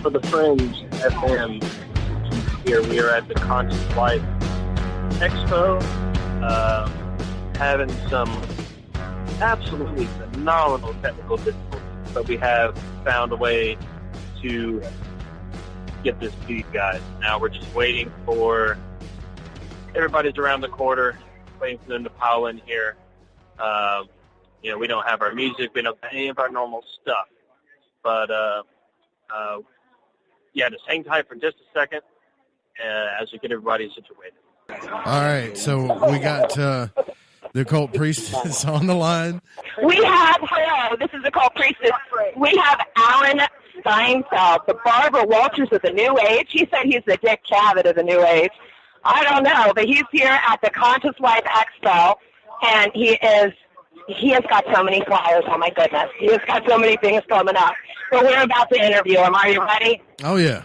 for the Fringe FM. Here we are at the Conscious Life Expo, having some absolutely phenomenal technical difficulties, but we have found a way to get this to you guys. Now we're just waiting for everybody's around the corner, waiting for them to pile in here. We don't have our music, we don't have any of our normal stuff, but just hang tight for just a second as we get everybody situated. All right, so we got the Occult Priestess on the line. Hello, this is Occult Priestess. We have Alan Steinfeld, the Barbara Walters of the New Age. He said he's the Dick Cavett of the New Age. I don't know, but he's here at the Conscious Life Expo, and he has got so many flyers. Oh, my goodness. He has got so many things coming up. But we're about to interview him. Are you ready? Oh, yeah.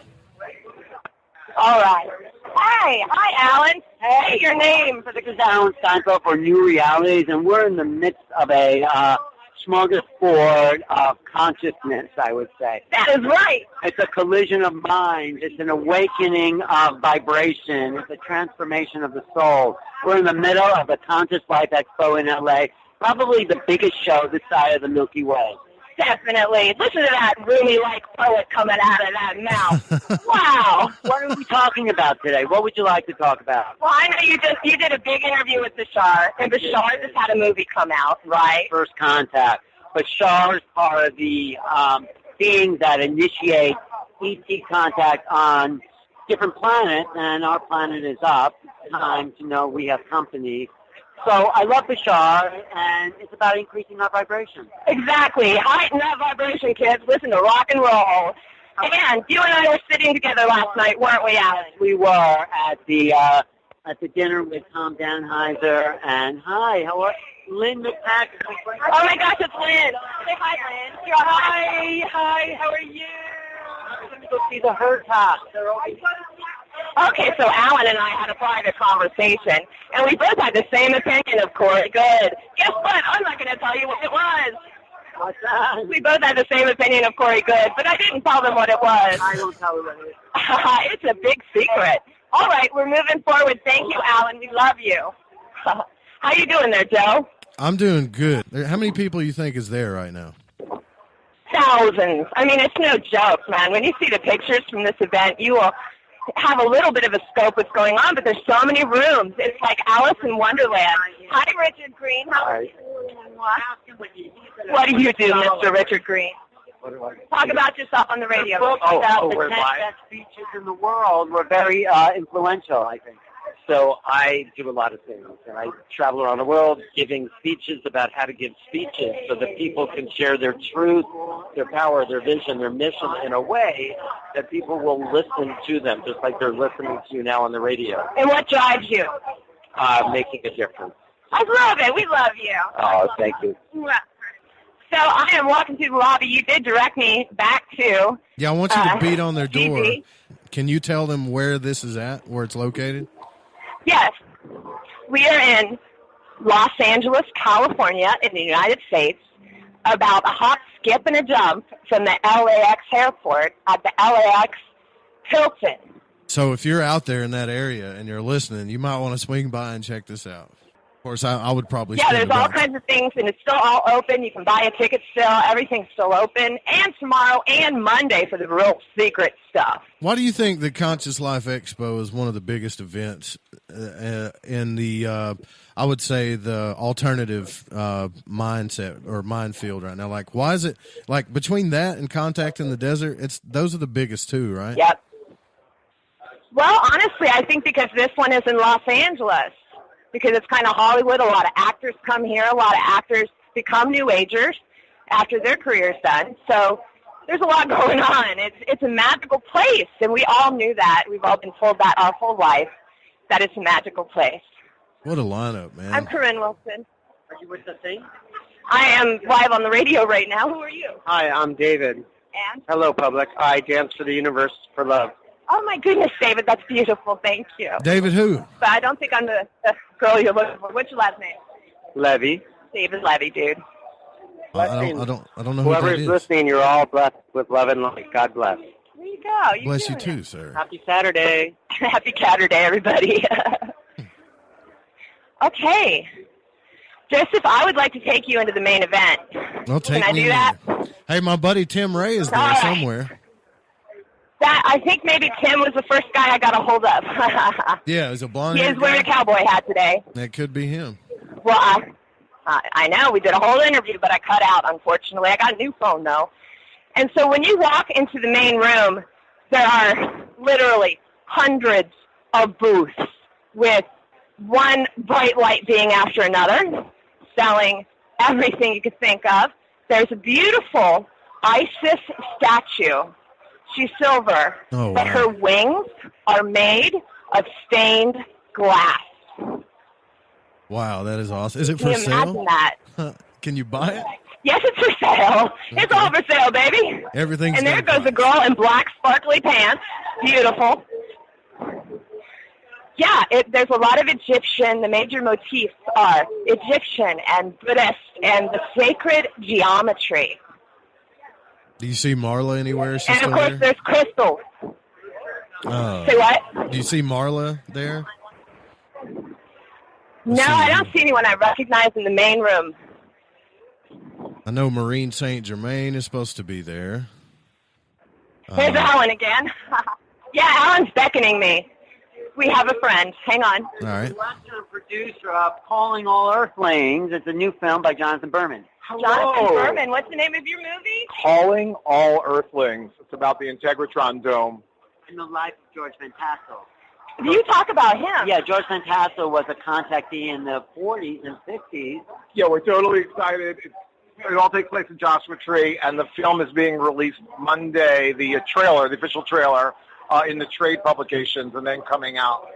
All right. Hi, Alan. Hey, your name for the Alan Steinfeld for New Realities, and we're in the midst of a smorgasbord of consciousness, I would say. That is right. It's a collision of minds. It's an awakening of vibration. It's a transformation of the soul. We're in the middle of the Conscious Life Expo in L.A., probably the biggest show this side of the Milky Way. Definitely. Listen to that roomy-like poet coming out of that mouth. Wow. What are we talking about today? What would you like to talk about? Well, I know you did a big interview with Bashar, and Bashar just had a movie come out, right? First Contact. Bashar is part of the beings that initiate ET contact on different planets, and our planet is up. It's time to know we have company. So I love Bashar, and it's about increasing our vibration. Exactly. Heighten that vibration, kids. Listen to rock and roll. And you and I were sitting together last night, weren't we, Alan? We were at the dinner with Tom Danheiser, and how are Lynn McPatrick? Oh my gosh, it's Lynn. Say hi, Lynn. Hi. How are you? Let me go see the Herd Talk. Okay, so Alan and I had a private conversation, and we both had the same opinion of Corey Good. Guess what? I'm not going to tell you what it was. What's that? We both had the same opinion of Corey Good, but I didn't tell them what it was. I don't tell them what it is. It's a big secret. All right, we're moving forward. Thank you, Alan. We love you. How you doing there, Joe? I'm doing good. How many people you think is there right now? Thousands. I mean, it's no joke, man. When you see the pictures from this event, you will have a little bit of a scope what's going on, but there's so many rooms. It's like Alice in Wonderland. Hi, Richard Green. How are you? What do you do, Mr. Richard Green? Talk about yourself on the radio. We're the best speeches in the world. We're very influential, I think. So I do a lot of things, and I travel around the world giving speeches about how to give speeches so that people can share their truth, their power, their vision, their mission in a way that people will listen to them, just like they're listening to you now on the radio. And what drives you? Making a difference. I love it. We love you. Oh, thank you. So I am walking through the lobby. You did direct me back to... Yeah, I want you to beat on their door. GG. Can you tell them where this is at, where it's located? Yes. We are in Los Angeles, California, in the United States, about a hop, skip, and a jump from the LAX airport at the LAX Hilton. So if you're out there in that area and you're listening, you might want to swing by and check this out. Of course, I would probably. Yeah, there's all kinds of things, and it's still all open. You can buy a ticket still. Everything's still open. And tomorrow and Monday for the real secret stuff. Why do you think the Conscious Life Expo is one of the biggest events in the, I would say, the alternative mindset or mind field right now? Like, why is it, like, between that and Contact in the Desert, those are the biggest two, right? Yep. Well, honestly, I think because this one is in Los Angeles. Because it's kind of Hollywood. A lot of actors come here. A lot of actors become New Agers after their career's done. So there's a lot going on. It's a magical place, and we all knew that. We've all been told that our whole life, that it's a magical place. What a lineup, man. I'm Korinne Wilson. Are you with the thing? I am live on the radio right now. Who are you? Hi, I'm David. And? Hello, public. I dance for the universe for love. Oh, my goodness, David. That's beautiful. Thank you. David who? But I don't think I'm the girl you're looking for. What's your last name? Levy. David Levy, dude. I don't know Whoever's who that is. listening, you're all blessed with love and light. God bless. go. Bless you doing too, sir. Happy Saturday. Happy Saturday, everybody. Okay. Joseph, I would like to take you into the main event. Well, take Can I me do in that? there. Hey, my buddy Tim Ray is there All right. somewhere. I think maybe Tim was the first guy I got a hold of. Yeah, he's a blonde. He is wearing a cowboy hat today. That could be him. Well, I know. We did a whole interview, but I cut out, unfortunately. I got a new phone, though. And so when you walk into the main room, there are literally hundreds of booths with one bright light being after another, selling everything you could think of. There's a beautiful Isis statue. She's silver, Oh, but wow. her wings are made of stained glass. Wow, that is awesome. Is it Can for you imagine sale? that? Can you buy it? Yes, it's for sale. It's Okay. all for sale, baby. Everything's And there got a goes a price. girl in black sparkly pants. Beautiful. Yeah, there's a lot of Egyptian. The major motifs are Egyptian and Buddhist and the sacred geometry. Do you see Marla anywhere? Is she And of still course, there? there's crystals. Oh. Say what? Do you see Marla there? No, I don't see anyone I recognize in the main room. I know Marine Saint Germain is supposed to be there. There's Alan again. Yeah, Alan's beckoning me. We have a friend. Hang on. All right. Director and producer of Calling All Earthlings. It's a new film by Jonathan Berman. Jonathan Berman, what's the name of your movie? Calling All Earthlings. It's about the Integratron Dome. In the life of George Fantasso. Do you talk about him? Yeah, George Fantasso was a contactee in the 40s and 50s. Yeah, we're totally excited. It all takes place in Joshua Tree, and the film is being released Monday, the trailer, the official trailer, in the trade publications, and then coming out.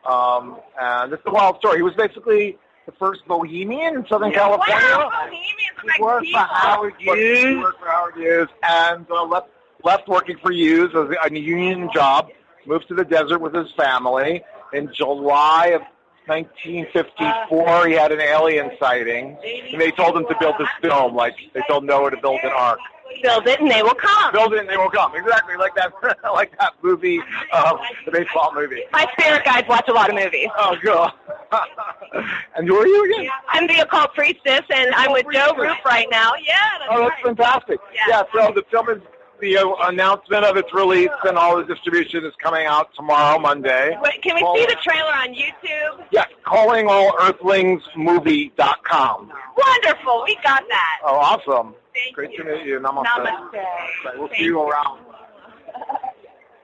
And it's a wild story. He was basically the first bohemian in Southern California. Wow, Bohemians are He worked for Howard He Hughes. worked for Howard Hughes and left working for Hughes as a union job, moved to the desert with his family. In July of 1954, he had an alien sighting, and they told him to build this dome, like they told Noah to build an ark. Build it and they will come. Build it and they will come. Exactly, like that, like that movie, the baseball movie. My spirit guides watch a lot of movies. Oh, good. And who are you again? I'm the Occult Priestess, and I'm with Joe Roof right now. Yeah, Oh, that's fantastic. Yeah, so the film is, the announcement of its release and all the distribution is coming out tomorrow, Monday. Wait, can we see the trailer on YouTube? Yes, callingallearthlingsmovie.com. Wonderful, we got that. Oh, awesome. Thank Great you. to meet you. Namaste. Namaste. Right, we'll Thank see you around.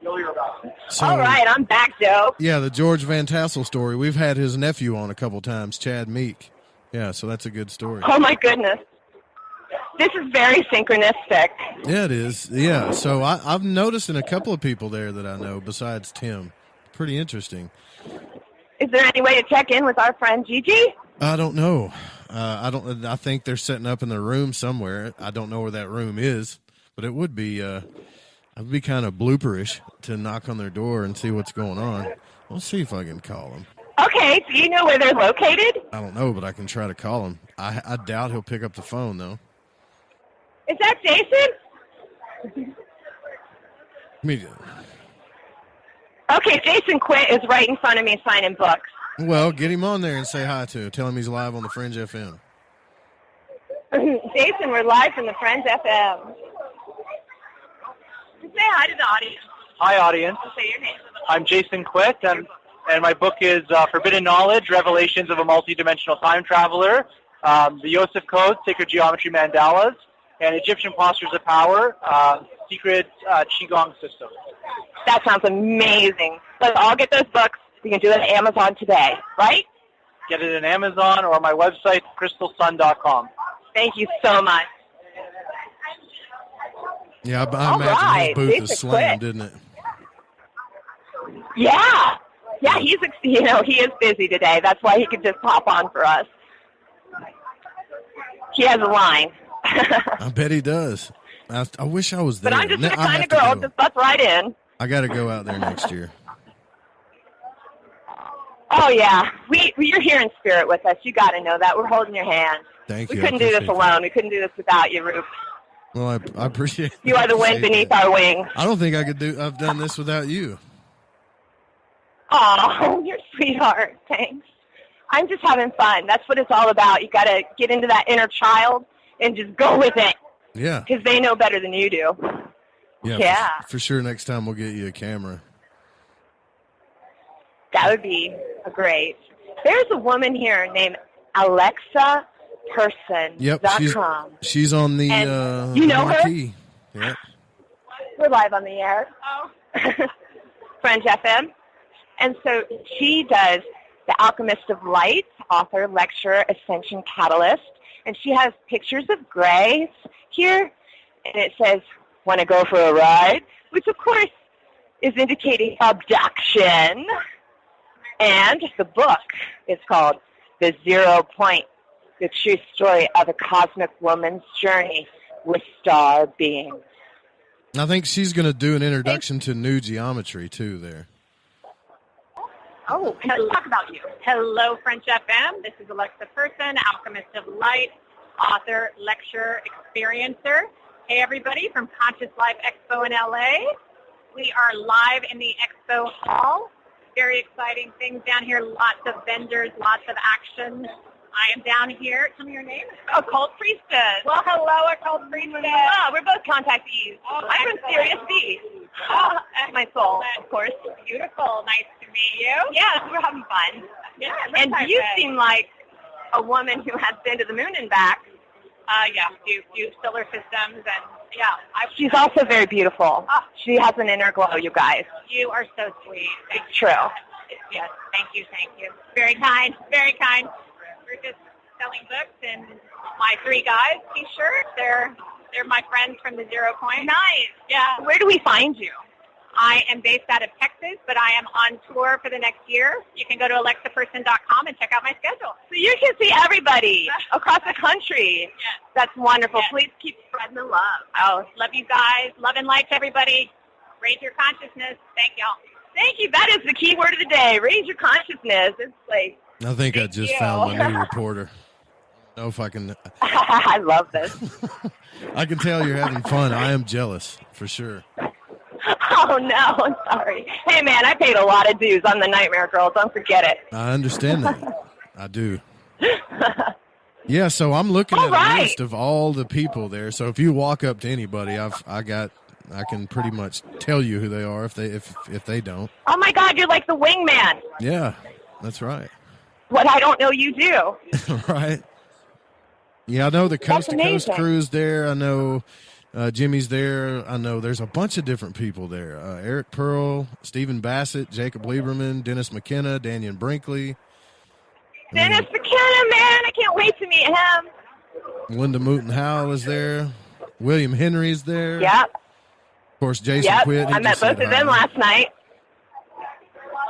You'll hear about it. So, All right, I'm back, Joe. Yeah, the George Van Tassel story. We've had his nephew on a couple times, Chad Meek. Yeah, so that's a good story. Oh, my goodness. This is very synchronistic. Yeah, it is. Yeah, so I've noticed in a couple of people there that I know besides Tim. Pretty interesting. Is there any way to check in with our friend G.G.? I don't know. I think they're setting up in their room somewhere. I don't know where that room is, but it would be kind of blooperish to knock on their door and see what's going on. We'll see if I can call him. Okay, do you know where they're located? I don't know, but I can try to call him. I doubt he'll pick up the phone though. Is that Jason? Okay, Jason Quint is right in front of me signing books. Well, get him on there and say hi to him. Tell him he's live on the Fringe FM. Jason, we're live from the Friends FM. Say hi to the audience. Hi, audience. Say your name. I'm Jason Quitt, and my book is Forbidden Knowledge, Revelations of a Multidimensional Time Traveler, the Yosef Code, Sacred Geometry Mandalas, and Egyptian Postures of Power, Secret Qigong System. That sounds amazing. Let's all get those books. You can do it at Amazon today, right? Get it on Amazon or my website, crystalsun.com. Thank you so much. Yeah, I All imagine right, his booth Jason is slammed, Quitt. didn't it? Yeah. Yeah, he is busy today. That's why he could just pop on for us. He has a line. I bet he does. I wish I was there. But I'm just the I kind have of to girl go. just butts right in. I got to go out there next year. Oh, yeah. You're here in spirit with us. You got to know that. We're holding your hand. Thank We you. I couldn't do this appreciate alone. We couldn't do this without you, Rube. Well, I appreciate You are the wind beneath our wings. I don't think I've done this without you. Oh, you're a sweetheart. Thanks. I'm just having fun. That's what it's all about. You got to get into that inner child and just go with it. Yeah. Because they know better than you do. Yeah. For sure, next time we'll get you a camera. That would be great. There's a woman here named Alexa Person. Yep, she's on the you know marquee. Her? Yep. We're live on the air. Oh. Fringe FM. And so she does The Alchemist of Light, author, lecturer, ascension catalyst. And she has pictures of grays here. And it says, want to go for a ride? Which, of course, is indicating abduction. And the book is called The 0 Point, the true story of a cosmic woman's journey with star beings. I think she's going to do an introduction to new geometry, too, there. Oh, let's talk about you. Hello, French FM. This is Alexa Person, Alchemist of Light, author, lecturer, experiencer. Hey, everybody, from Conscious Life Expo in LA. We are live in the Expo Hall. Very exciting things down here. Lots of vendors, lots of action. I am down here. Tell me your name. Occult Priestess. Well, hello, Occult Priestess. Oh, we're both contactees. I'm from Sirius B. My soul, of course. Beautiful. Nice to meet you. Yeah, we're having fun. Yeah, and you seem like a woman who has been to the moon and back. Yeah, do solar systems, and yeah. She's also very beautiful. She has an inner glow, you guys. You are so sweet. It's true. Yes, thank you. Very kind, very kind. We're just selling books and my 3 guys T-shirts. They're my friends from the 0 Point. Nice. Yeah. Where do we find you? I am based out of Texas, but I am on tour for the next year. You can go to alexaperson.com and check out my schedule. So you can see everybody across the country. Yes. That's wonderful. Yes. Please keep spreading the love. Oh, love you guys. Love and light to everybody. Raise your consciousness. Thank y'all. Thank you. That is the key word of the day. Raise your consciousness. It's like... I think I just found my new reporter. I don't know if I can... I love this. I can tell you're having fun. I am jealous, for sure. Oh, no, I'm sorry. Hey, man, I paid a lot of dues on the Nightmare Girl. Don't forget it. I understand that. I do. Yeah, so I'm looking at a list of all the people there. So if you walk up to anybody, I can pretty much tell you who they are if they don't. Oh, my God, you're like the wingman. Yeah, that's right. What I don't know you do. Right. Yeah, I know the Coast to Coast crew's there. I know Jimmy's there. I know there's a bunch of different people there. Eric Pearl, Stephen Bassett, Jacob Lieberman, Dennis McKenna, Daniel Brinkley. Dennis McKenna, man. I can't wait to meet him. Linda Mooten Howell is there. William Henry's there. Yep. Of course, Jason Quitt. I met both of them last night.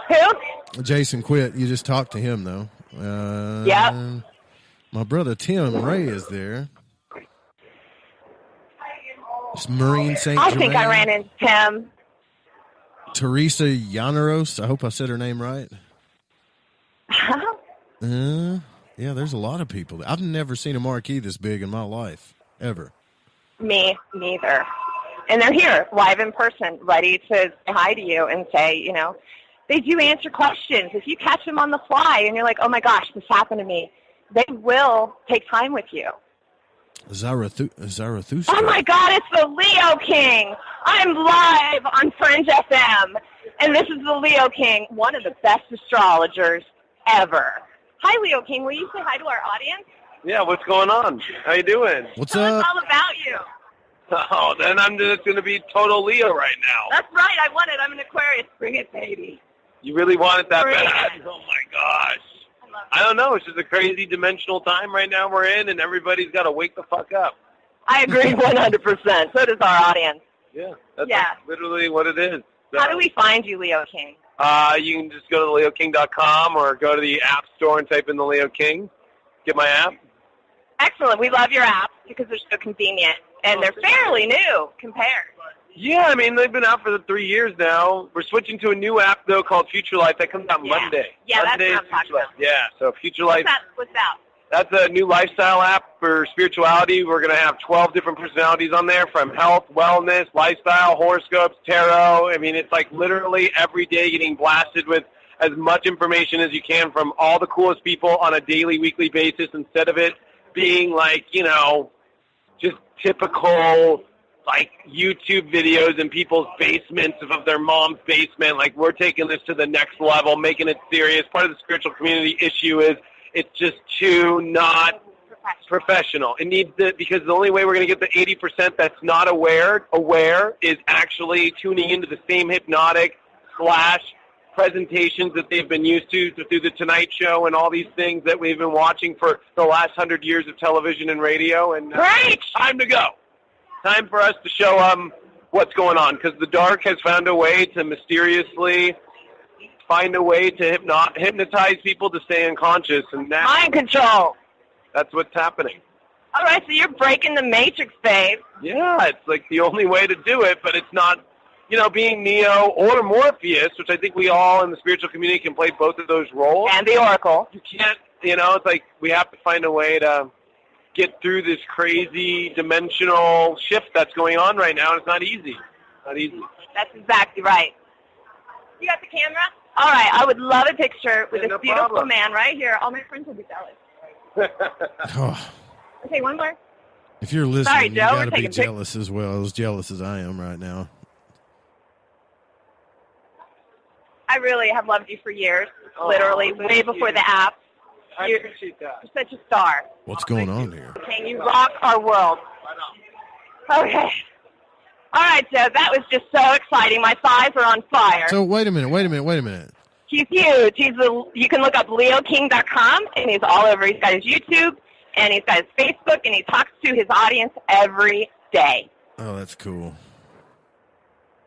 Who? Jason Quitt. You just talked to him, though. Yep. My brother Tim Ray is there. It's Maureen St. I think I ran into Tim. Teresa Llaneros. I hope I said her name right. Yeah, there's a lot of people. I've never seen a marquee this big in my life, ever. Me neither. And they're here, live in person, ready to say hi to you and say, they do answer questions. If you catch them on the fly and you're like, oh, my gosh, this happened to me, they will take time with you. Zarathustra. Oh, my God, it's the Leo King. I'm live on Fringe FM, and this is the Leo King, one of the best astrologers ever. Hi, Leo King. Will you say hi to our audience? Yeah, what's going on? How you doing? What's Tell up? us all about you. Oh, then I'm just going to be total Leo right now. That's right. I want it. I'm an Aquarius. Bring it, baby. You really want it that Bring bad? it. Oh, my gosh. I don't know. It's just a crazy dimensional time right now we're in, and everybody's got to wake the fuck up. I agree 100%. So does our audience. Yeah, that's literally what it is. So, how do we find you, Leo King? You can just go to leoking.com or go to the App Store and type in the Leo King. Get my app. Excellent. We love your apps because they're so convenient, and they're fairly new compared. Yeah, I mean, they've been out for 3 years now. We're switching to a new app, though, called Future Life. That comes out Monday. Yeah, Monday that's what I'm talking about. Yeah, so Future Life. What's that? That's a new lifestyle app for spirituality. We're going to have 12 different personalities on there, from health, wellness, lifestyle, horoscopes, tarot. I mean, it's like literally every day getting blasted with as much information as you can from all the coolest people on a daily, weekly basis, instead of it being like, you know, just typical like YouTube videos in people's basements of their mom's basement. Like, we're taking this to the next level, making it serious. Part of the spiritual community issue is it's just too not professional. It needs to, because the only way we're going to get the 80% that's not aware is actually tuning into the same hypnotic / presentations that they've been used to through the Tonight Show and all these things that we've been watching for the last 100 years of television and radio. And time to go. Time for us to show them what's going on, because the dark has found a way to mysteriously find a way to hypnotize people to stay unconscious, and mind control. That's what's happening. All right, so you're breaking the matrix, babe. Yeah, it's like the only way to do it, but it's not, you know, being Neo or Morpheus, which I think we all in the spiritual community can play both of those roles. And the Oracle. You can't, you know, it's like we have to find a way to get through this crazy dimensional shift that's going on right now, and it's not easy. Not easy. That's exactly right. You got the camera? All right, I would love a picture with this beautiful man right here. All my friends will be jealous. Okay, one more. If you're listening, Sorry, you Joe, got to be jealous as well, as jealous as I am right now. I really have loved you for years, literally, way before the app. I appreciate that. You're such a star. What's going on here? Okay, you rock our world. Okay. All right, Joe, that was just so exciting. My thighs are on fire. So wait a minute. He's huge. You can look up leoking.com, and he's all over. He's got his YouTube, and he's got his Facebook, and he talks to his audience every day. Oh, that's cool.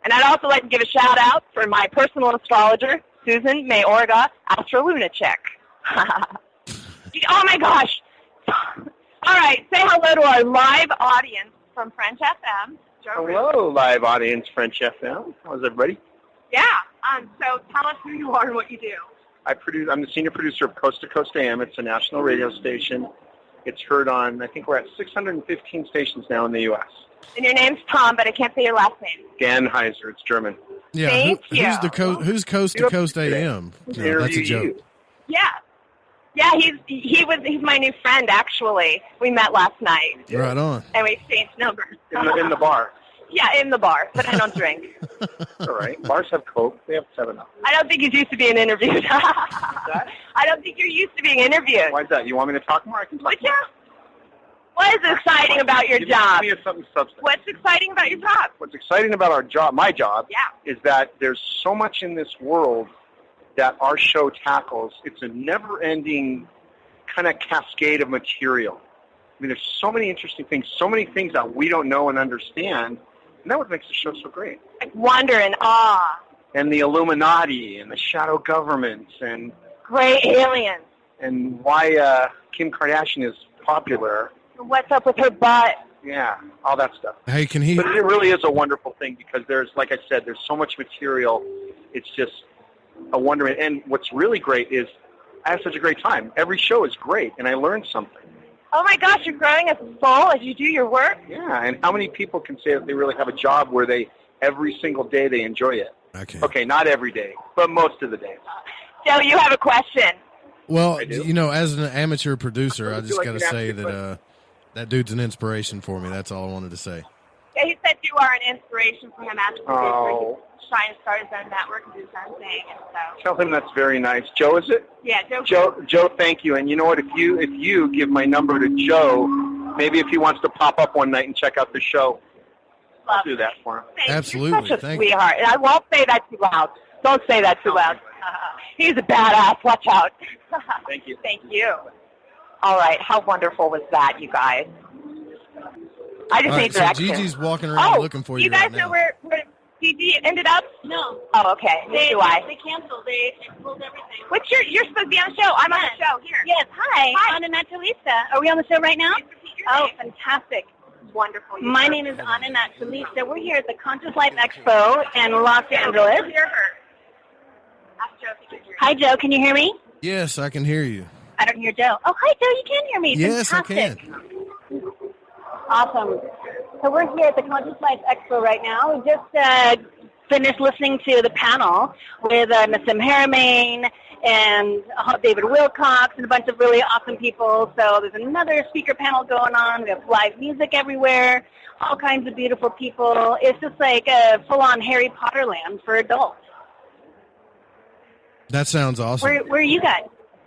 And I'd also like to give a shout-out for my personal astrologer, Susan Mayorga, Astrolunachek. Oh, my gosh. All right, say hello to our live audience from French FM. Hello, live audience, French FM. How's everybody? Yeah. So tell us who you are and what you do. I'm the senior producer of Coast to Coast AM. It's a national radio station. It's heard on, I think we're at 615 stations now in the U.S. And your name's Tom, but I can't say your last name. Danheiser. It's German. Yeah. Who's Coast to Coast AM? No, that's a joke. Yeah. Yeah, he's my new friend, actually. We met last night. Right on. And we exchanged numbers. In the bar. Yeah, in the bar, but I don't drink. All right. Bars have Coke. They have 7-Up. I don't think he's used to being interviewed. I don't think you're used to being interviewed. Why is that? You want me to talk more? I can talk more. What is exciting about your job? Give me something substantive. What's exciting about your job? What's exciting about our job, my job, is that there's so much in this world that our show tackles. It's a never-ending kind of cascade of material. I mean, there's so many interesting things, so many things that we don't know and understand, and that's what makes the show so great. Like wonder and awe. And the Illuminati and the shadow governments and great aliens. And why Kim Kardashian is popular. What's up with her butt? Yeah, all that stuff. Hey, can he? But it really is a wonderful thing because there's, like I said, there's so much material. It's just a wonderment. And what's really great is I have such a great time. Every show is great, and I learn something. Oh, my gosh, you're growing as a soul as you do your work? Yeah, and how many people can say that they really have a job where every single day they enjoy it? Okay, not every day, but most of the days. Joe, you have a question. Well, you know, as an amateur producer, I just got to say that that dude's an inspiration for me. That's all I wanted to say. Yeah, he said you are an inspiration for him as a producer. He's trying to start his own network and do his own thing. And so. Tell him that's very nice. Joe, is it? Yeah, Joe. Joe, thank you. And you know what? If you give my number to Joe, maybe if he wants to pop up one night and check out the show, I'll do that for him. Absolutely. You're such a sweetheart. And I won't say that too loud. Don't say that too loud. He's a badass. Watch out. Thank you. Thank you. All right. How wonderful was that, you guys? I just need directions. So Gigi's walking around looking for you right now. You guys know where Gigi ended up? No. Oh, okay. They canceled. They pulled everything. You're supposed to be on the show. I'm on the show. Here. Yes. Hi. Anna Naturalista. Are we on the show right now? Oh, fantastic. Wonderful. My name is Anna Naturalista. We're here at the Conscious Life Expo in Los Angeles. Hear her. Ask Joe if you can hear Hi, Joe. Can you hear me? Yes, I can hear you. I don't hear Joe. Oh, hi, Joe. You can hear me. Yes, Fantastic. I can. Awesome. So we're here at the Conscious Life Expo right now. We just finished listening to the panel with Nassim Haramein and David Wilcox and a bunch of really awesome people. So there's another speaker panel going on. We have live music everywhere, all kinds of beautiful people. It's just like a full-on Harry Potter land for adults. That sounds awesome. Where are you guys?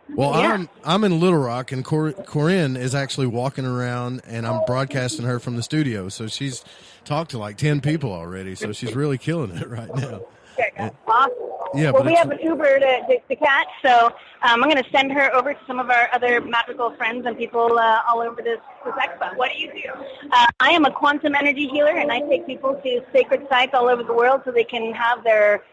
Well, Yeah. I'm in Little Rock, and Korinne is actually walking around, and I'm broadcasting her from the studio. So she's talked to like 10 people already, so she's really killing it right now. Awesome. Yeah, well, but we have an Uber to catch, so I'm going to send her over to some of our other magical friends and people all over this expo. What do you do? I am a quantum energy healer, and I take people to sacred sites all over the world so they can have their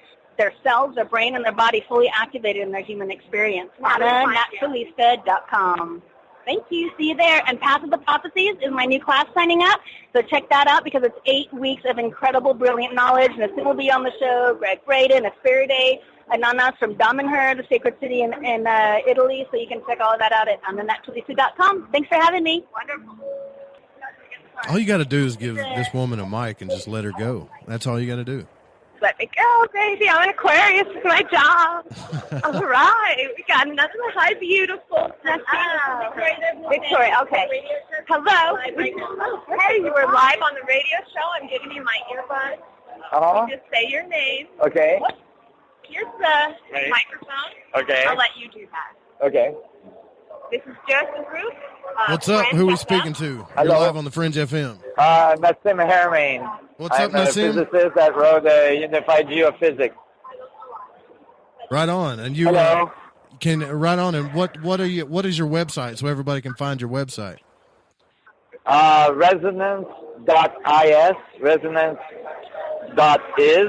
cells, their brain, and their body fully activated in their human experience. Naturalista.com. Thank you. See you there. And Path of the Prophecies is my new class signing up. So check that out because it's 8 weeks of incredible, brilliant knowledge. Nassim will be on the show, Greg Braden, Espiride, Ananas from Damanhur, the sacred city in Italy. So you can check all of that out at naturalista.com. Thanks for having me. Wonderful. All you got to do is give this woman a mic and just let her go. That's all you got to do. Let me go, baby. I'm an Aquarius. It's my job. All right. We got another hi, beautiful. Victoria, okay. Hello. Hey, you were live on the radio show. I'm giving you my earbuds. Uh-huh. You just say your name. Okay. Here's the microphone. Okay. I'll let you do that. Okay. This is Joseph Ruth. What's up? Fringe Who are we FM. speaking to? Hello. You're live on the Fringe FM. Nassim Haramein. What's up, I'm a Nassim? physicist that wrote Unified Geophysics. Right on. And you Hello. can right on. And what is your website so everybody can find your website? Resonance.is, resonance.is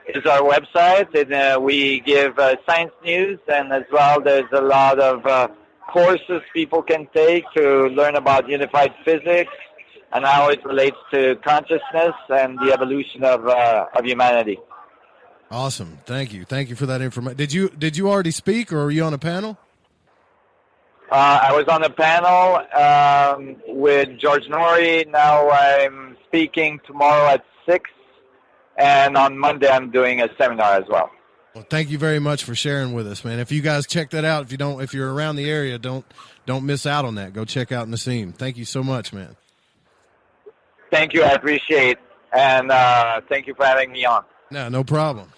is our website, and we give science news, and as well there's a lot of courses people can take to learn about unified physics and how it relates to consciousness and the evolution of humanity. Awesome. Thank you. Thank you for that information. Did you already speak, or are you on a panel? I was on a panel with George Noory. Now I'm speaking tomorrow at 6, and on Monday I'm doing a seminar as well. Well, thank you very much for sharing with us, man. If you guys check that out, if you're around the area, don't miss out on that. Go check out Nassim. Thank you so much, man. Thank you. I appreciate, and thank you for having me on. No problem.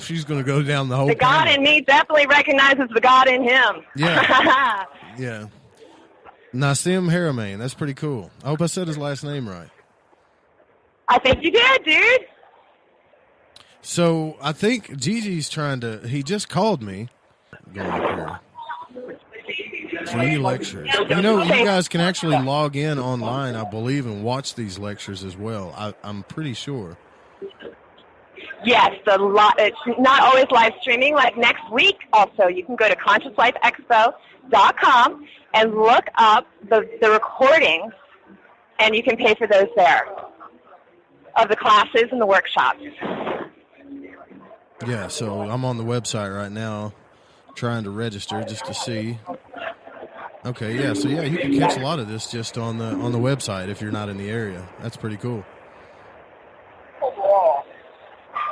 She's going to go down the whole The God panel. in me definitely recognizes the God in him. Yeah. Yeah. Nassim Haramein. That's pretty cool. I hope I said his last name right. I think you did, dude. So I think Gigi's he just called me. Going up here. Free lectures. You know, you guys can actually log in online, I believe, and watch these lectures as well. I'm pretty sure. Yes, it's not always live streaming. Like next week also, you can go to consciouslifeexpo.com and look up the recordings, and you can pay for those there of the classes and the workshops. Yeah, so I'm on the website right now trying to register just to see. Okay, yeah, so you can catch a lot of this just on the website if you're not in the area. That's pretty cool.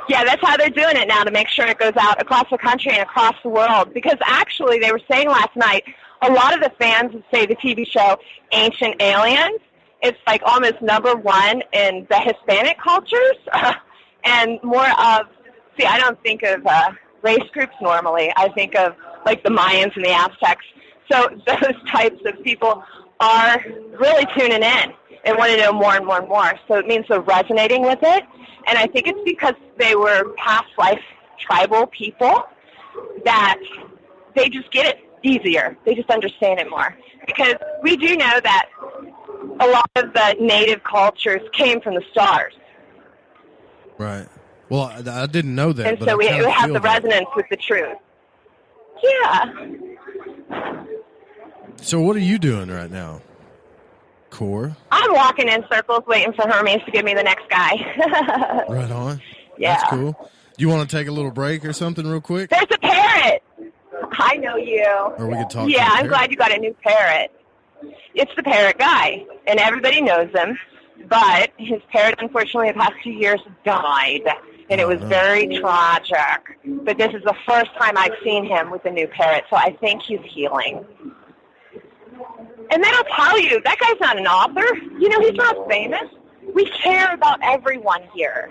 Yeah, that's how they're doing it now to make sure it goes out across the country and across the world. Because actually, they were saying last night, a lot of the fans of, say, the TV show Ancient Aliens, it's like almost number one in the Hispanic cultures. And more of, I don't think of race groups normally. I think of, like, the Mayans and the Aztecs. So those types of people are really tuning in and want to know more and more and more. So it means they're resonating with it. And I think it's because they were past life tribal people that they just get it easier. They just understand it more. Because we do know that a lot of the native cultures came from the stars. Right. Well, I didn't know that. And but so we I have the resonance with the truth. Yeah. So what are you doing right now, Core? I'm walking in circles waiting for Hermes to give me the next guy. Right on. Yeah. That's cool. You want to take a little break or something real quick? There's a parrot. I know you. Or we could talk. Yeah, I'm glad you got a new parrot. It's the parrot guy, and everybody knows him. But his parrot, unfortunately, the past 2 years died, and it was very tragic. But this is the first time I've seen him with a new parrot, so I think he's healing. And then I'll tell you, that guy's not an author. You know, he's not famous. We care about everyone here.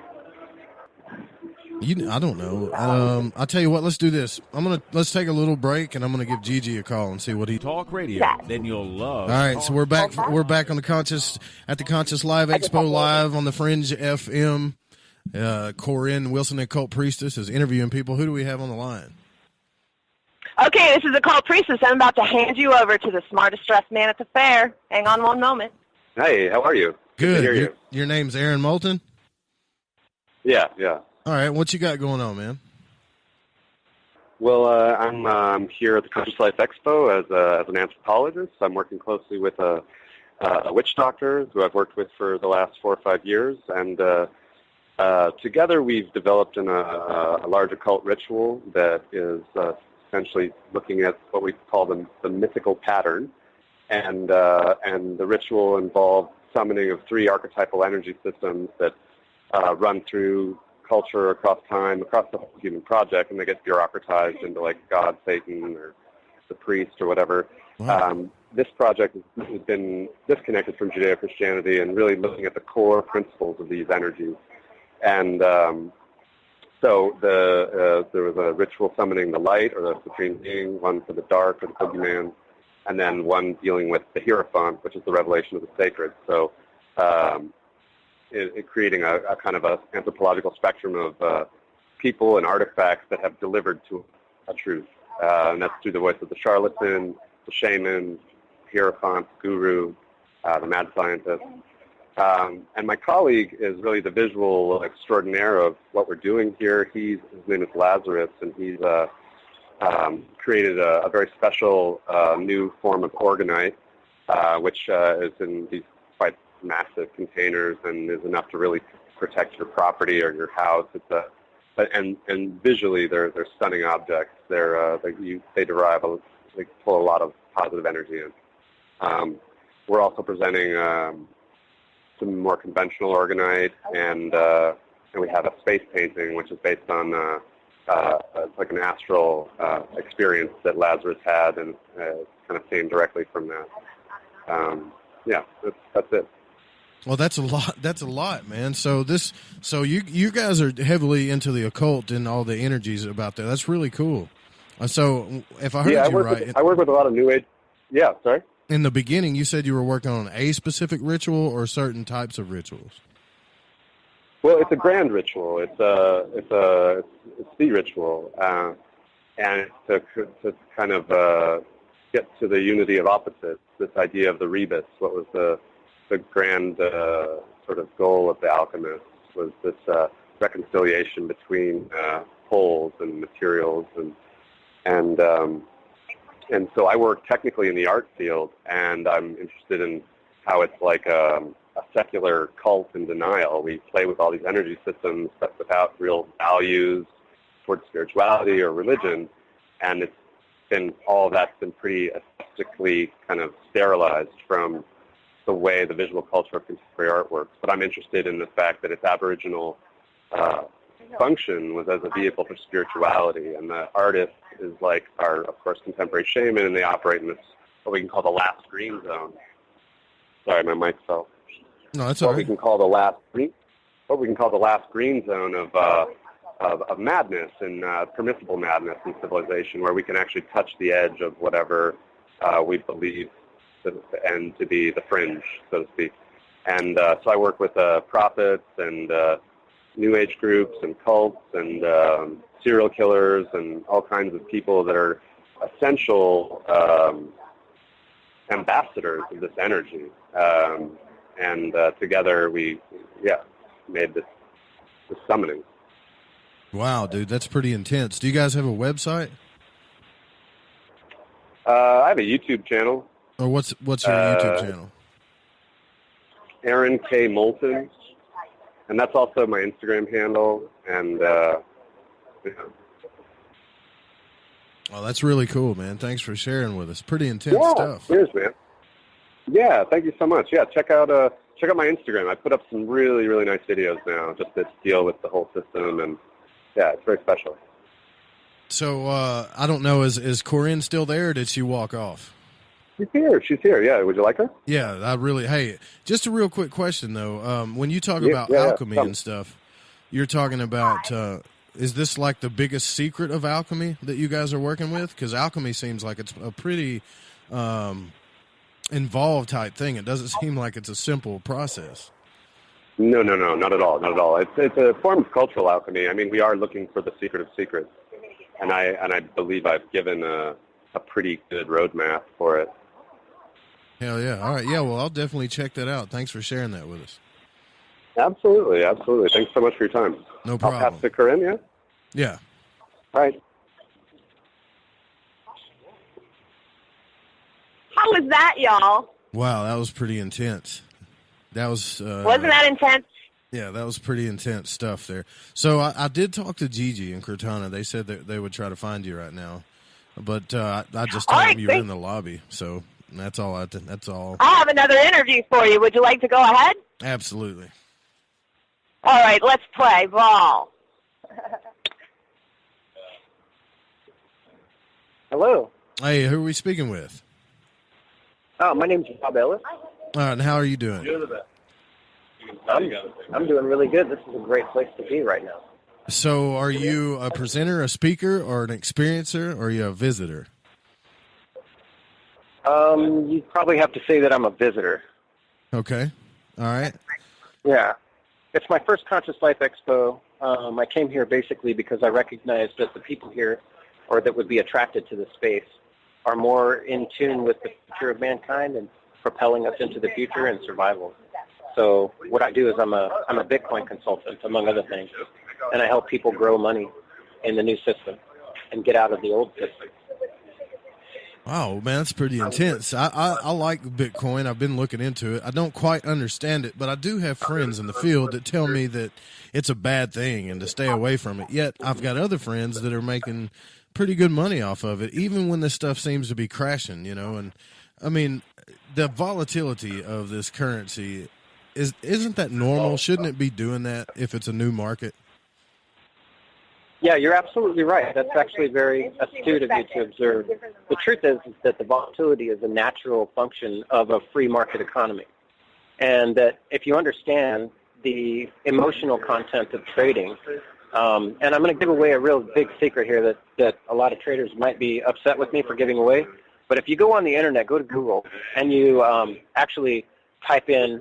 I don't know. I'll tell you what. Let's do this. Let's take a little break, and I'm gonna give G.G. a call and see what he talk radio. Then you'll love. All right, so we're back. We're back on the Conscious Live Expo live on the Fringe FM. Korinne Wilson, Occult Priestess, is interviewing people. Who do we have on the line? Okay, this is Occult Priestess. I'm about to hand you over to the smartest dressed man at the fair. Hang on one moment. Hey, how are you? Good. to hear you. Your name's Aaron Moulton? Yeah. All right, what you got going on, man? Well, I'm here at the Conscious Life Expo as an anthropologist. I'm working closely with a witch doctor who I've worked with for the last 4 or 5 years, and together we've developed a large occult ritual that is essentially looking at what we call the mythical pattern, and the ritual involves summoning of 3 archetypal energy systems that run through culture, across time, across the whole human project, and they get bureaucratized into like God, Satan, or the priest, or whatever. Wow. This project has been disconnected from Judeo-Christianity and really looking at the core principles of these energies. And so there was a ritual summoning the light, or the supreme being, one for the dark, or the boogeyman, and then one dealing with the Hierophant, which is the revelation of the sacred. So it creating a kind of a anthropological spectrum of people and artifacts that have delivered to a truth. And that's through the voice of the charlatan, the shaman, Hierophant, guru, the mad scientist. And my colleague is really the visual extraordinaire of what we're doing here. His name is Lazarus, and he's created a very special new form of organite, which is in these quite massive containers and is enough to really protect your property or your house. And visually they're stunning objects. They pull a lot of positive energy in. We're also presenting some more conventional organite, and we have a space painting which is based on it's like an astral experience that Lazarus had, and kind of came directly from that. That's it. Well, that's a lot. That's a lot, man. So you guys are heavily into the occult and all the energies about that. That's really cool. So if I heard you right, I work with a lot of New Age. Yeah, sorry. In the beginning, you said you were working on a specific ritual or certain types of rituals. Well, it's a grand ritual. It's the ritual, and to kind of get to the unity of opposites. This idea of the rebus. What was the grand sort of goal of the alchemists was this reconciliation between poles and materials, and so I work technically in the art field, and I'm interested in how it's like a secular cult in denial. We play with all these energy systems, but without real values towards spirituality or religion, and it's been all of that's been pretty aesthetically kind of sterilized from the way the visual culture of contemporary art works. But I'm interested in the fact that its Aboriginal function was as a vehicle for spirituality, and the artist is like our, of course, contemporary shaman, and they operate in this what we can call the last green zone. Sorry, my mic fell. No, that's all right. We can call the last green zone of madness and permissible madness in civilization, where we can actually touch the edge of whatever we believe and to be the fringe, so to speak. And so I work with prophets and New Age groups and cults and serial killers and all kinds of people that are essential ambassadors of this energy. And together we made this summoning. Wow, dude, that's pretty intense. Do you guys have a website? I have a YouTube channel. Or what's your YouTube channel? Aaron K. Moulton, and that's also my Instagram handle. And Oh, that's really cool, man. Thanks for sharing with us. Pretty intense stuff. Cheers, man. Yeah, thank you so much. Yeah, check out my Instagram. I put up some really, really nice videos now just to deal with the whole system, and yeah, it's very special. So I don't know, is Korinne still there, or did she walk off? She's here. Yeah, would you like her? Yeah, I really. Hey, just a real quick question though. When you talk about alchemy and stuff, you're talking about. Is this like the biggest secret of alchemy that you guys are working with? Because alchemy seems like it's a pretty involved type thing. It doesn't seem like it's a simple process. No, not at all. It's a form of cultural alchemy. I mean, we are looking for the secret of secrets, and I believe I've given a pretty good roadmap for it. Hell yeah! All right, yeah. Well, I'll definitely check that out. Thanks for sharing that with us. Absolutely. Thanks so much for your time. No problem. I'll pass to Korinne, yeah? Yeah. All right. How was that, y'all? Wow, that was pretty intense. That was... Wasn't that intense? Yeah, that was pretty intense stuff there. So I did talk to G.G and Cortana. They said that they would try to find you right now. But I just told them you were in the lobby. So that's all. That's all. I have another interview for you. Would you like to go ahead? Absolutely. All right, let's play ball. Hello. Hey, who are we speaking with? Oh, my name's Bob Ellis. All right, and how are you doing? I'm doing really good. This is a great place to be right now. So are you a presenter, a speaker, or an experiencer, or are you a visitor? You'd probably have to say that I'm a visitor. Okay. All right. Yeah. It's my first Conscious Life Expo. I came here basically because I recognized that the people here, or that would be attracted to the space, are more in tune with the future of mankind and propelling us into the future and survival. So what I do is I'm a Bitcoin consultant, among other things, and I help people grow money in the new system and get out of the old system. Wow, man, that's pretty intense. I like Bitcoin. I've been looking into it. I don't quite understand it, but I do have friends in the field that tell me that it's a bad thing and to stay away from it. Yet I've got other friends that are making pretty good money off of it, even when this stuff seems to be crashing, you know. And, I mean, the volatility of this currency, isn't that normal? Shouldn't it be doing that if it's a new market? Yeah, you're absolutely right. That's actually very astute of you to observe. The truth is that the volatility is a natural function of a free market economy. And that if you understand the emotional content of trading, and I'm going to give away a real big secret here that a lot of traders might be upset with me for giving away, but if you go on the internet, go to Google, and you actually type in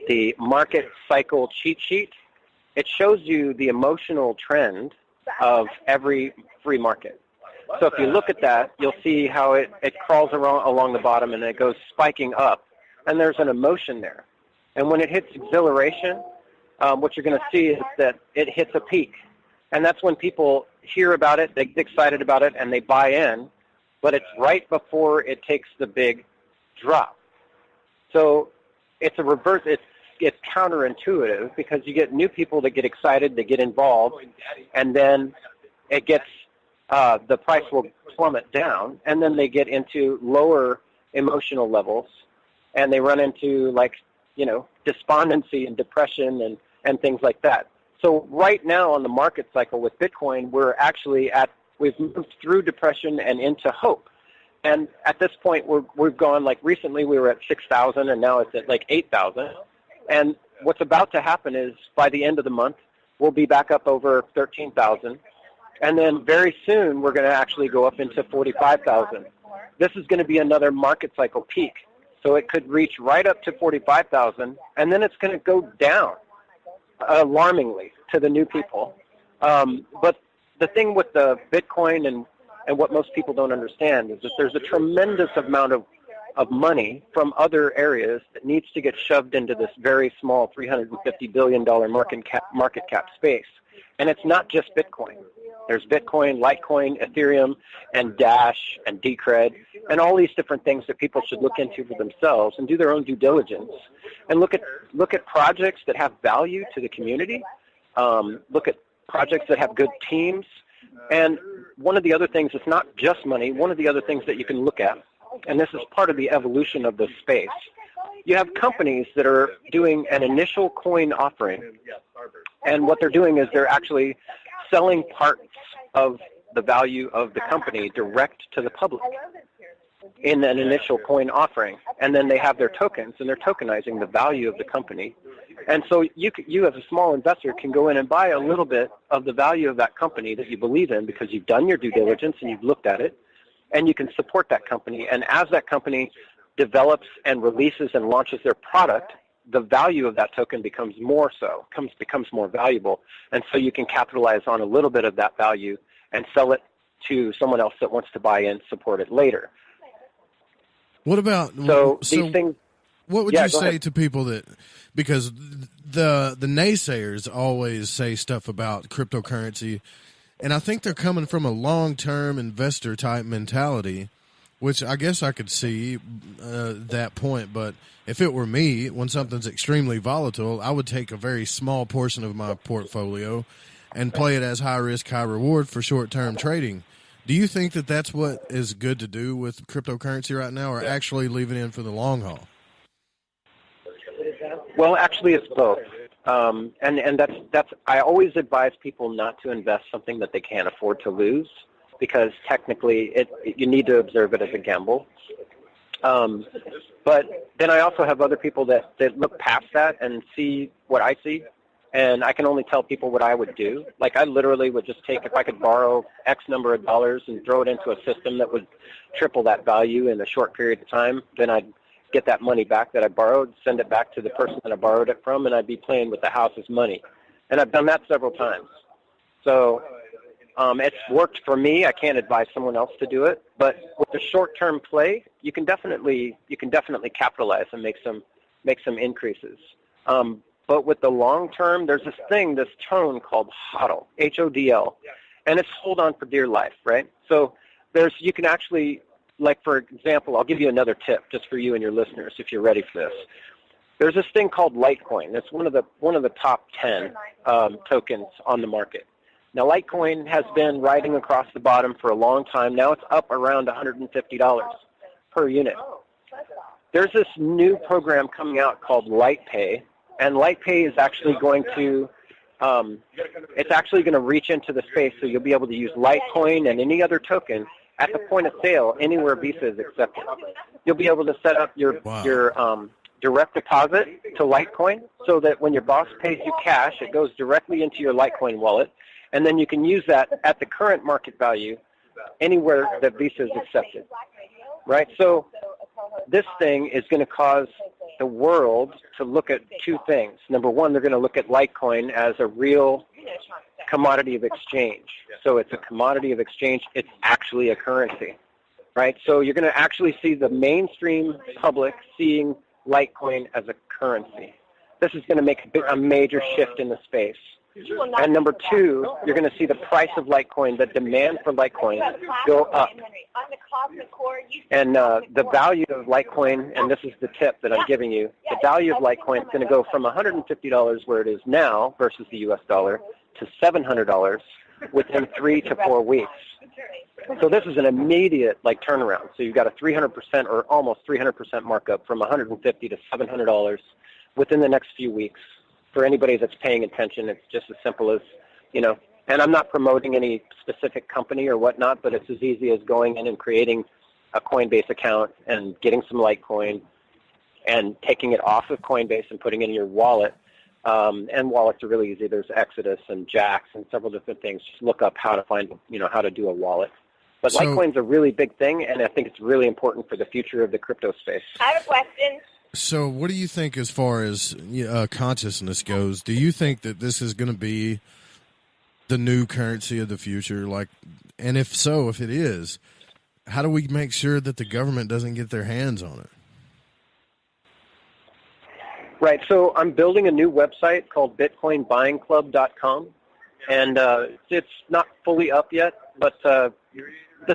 the market cycle cheat sheet, it shows you the emotional trend of every free market. So if you look at that, you'll see how it crawls along the bottom and it goes spiking up, and there's an emotion there. And when it hits exhilaration, what you're going to see is that it hits a peak. And that's when people hear about it, they get excited about it, and they buy in, but it's right before it takes the big drop. So it's a reverse, it's counterintuitive because you get new people that get excited, they get involved, and then it gets, the price will plummet down, and then they get into lower emotional levels, and they run into, like, you know, despondency and depression and things like that. So right now on the market cycle with Bitcoin, we've moved through depression and into hope. And at this point, we've gone, like, recently we were at 6,000, and now it's at, like, 8,000. And what's about to happen is by the end of the month, we'll be back up over 13,000. And then very soon, we're going to actually go up into 45,000. This is going to be another market cycle peak. So it could reach right up to 45,000, and then it's going to go down alarmingly to the new people. But the thing with the Bitcoin and what most people don't understand is that there's a tremendous amount of money from other areas that needs to get shoved into this very small $350 billion market cap space. And it's not just Bitcoin. There's Bitcoin, Litecoin, Ethereum, and Dash, and Decred, and all these different things that people should look into for themselves and do their own due diligence. And look at projects that have value to the community. Look at projects that have good teams And one of the other things, it's not just money, one of the other things that you can look at, and this is part of the evolution of this space, you have companies that are doing an initial coin offering, and what they're doing is they're actually selling parts of the value of the company direct to the public in an initial coin offering, and then they have their tokens, and they're tokenizing the value of the company. And so you as a small investor can go in and buy a little bit of the value of that company that you believe in because you've done your due diligence and you've looked at it, and you can support that company. And as that company develops and releases and launches their product, the value of that token becomes more valuable. And so you can capitalize on a little bit of that value and sell it to someone else that wants to buy in, support it later. What about these things? What would you say to people that, because the naysayers always say stuff about cryptocurrency, and I think they're coming from a long-term investor type mentality, which I guess I could see that point. But if it were me, when something's extremely volatile, I would take a very small portion of my portfolio and play it as high risk, high reward for short-term trading. Do you think that that's what is good to do with cryptocurrency right now, or actually leave it in for the long haul? Well, actually, it's both. And that's I always advise people not to invest something that they can't afford to lose, because technically you need to observe it as a gamble. But then I also have other people that look past that and see what I see, and I can only tell people what I would do. Like, I literally would just take, if I could borrow X number of dollars and throw it into a system that would triple that value in a short period of time, then I'd get that money back that I borrowed, send it back to the person that I borrowed it from, and I'd be playing with the house's money. And I've done that several times. So it's worked for me. I can't advise someone else to do it. But with the short-term play, you can definitely capitalize and make some increases. But with the long term, there's this tone called HODL, H-O-D-L, and it's hold on for dear life, right? So you can actually, like, for example, I'll give you another tip just for you and your listeners if you're ready for this. There's this thing called Litecoin. It's one of the top 10 tokens on the market. Now, Litecoin has been riding across the bottom for a long time. Now it's up around $150 per unit. There's this new program coming out called LitePay, and LitePay is actually going to reach into the space, so you'll be able to use Litecoin and any other token at the point of sale anywhere Visa is accepted. You'll be able to set up your direct deposit to Litecoin, so that when your boss pays you cash, it goes directly into your Litecoin wallet, and then you can use that at the current market value anywhere that Visa is accepted. Right? So this thing is going to cause the world to look at two things. Number one, they're going to look at Litecoin as a real commodity of exchange. So it's a commodity of exchange. It's actually a currency, right? So you're going to actually see the mainstream public seeing Litecoin as a currency. This is going to make a major shift in the space. And number two, you're going to see the price of Litecoin, the demand for Litecoin, go up. And the value of Litecoin, and this is the tip that I'm giving you, the value of Litecoin is going to go from $150 where it is now versus the U.S. dollar to $700 within 3 to 4 weeks. So this is an immediate turnaround. So you've got a 300% or almost 300% markup from $150 to $700 within the next few weeks. For anybody that's paying attention, it's just as simple as, and I'm not promoting any specific company or whatnot, but it's as easy as going in and creating a Coinbase account and getting some Litecoin and taking it off of Coinbase and putting it in your wallet. And wallets are really easy. There's Exodus and Jax and several different things. Just look up how to find, how to do a wallet. But Litecoin's a really big thing, and I think it's really important for the future of the crypto space. I have a question. So what do you think as far as consciousness goes? Do you think that this is going to be the new currency of the future? And if so, if it is, how do we make sure that the government doesn't get their hands on it? Right. So I'm building a new website called BitcoinBuyingClub.com, and it's not fully up yet. But the